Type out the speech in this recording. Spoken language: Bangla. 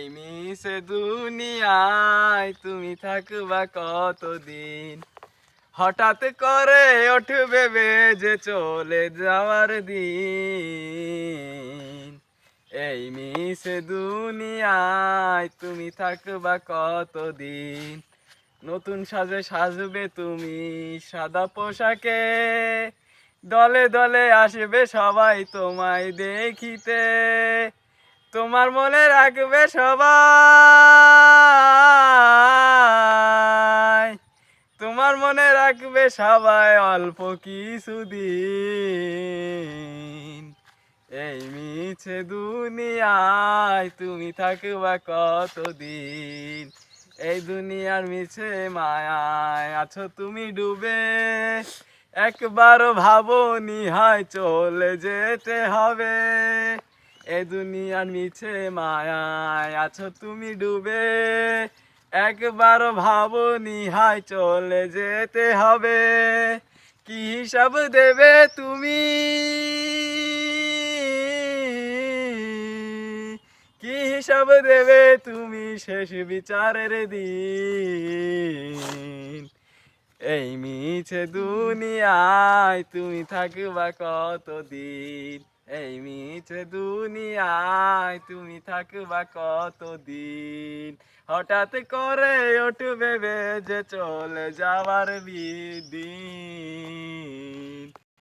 এই মিছে দুনিয়ায় তুমি থাকবা কতদিন, হঠাৎ করে উঠবে যে চলে যাওয়ার দিন। এই মিছে দুনিয়ায় তুমি থাকবা কতদিন, নতুন সাজে সাজবে তুমি সাদা পোশাকে, দলে দলে আসবে সবাই তোমায় দেখিতে, তোমার মনে রাখবে সবাই, তোমার মনে রাখবে সবাই অল্প কিছুদিন। এই মিছে দুনিয়ায় তুমি থাকবা কতদিন, এই দুনিয়ার মিছে মায়ায় আছো তুমি ডুবে, একবারও ভাবনি হয় চলে যেতে হবে। এই দুনিয়ার মিছে মায়ায় আছো তুমি ডুবে, একবারও ভাবনি হয় চলে যেতে হবে। কি হিসাব দেবে তুমি, কি হিসাব দেবে তুমি শেষ বিচারের দিন। এই মিছে দুনিয়ায় তুমি থাকবা কতদিন, এই মিছে দুনিয়ায় তুমি থাকবা কতদিন, হঠাৎ করে উঠবে যে চলে যাওয়ার দিন।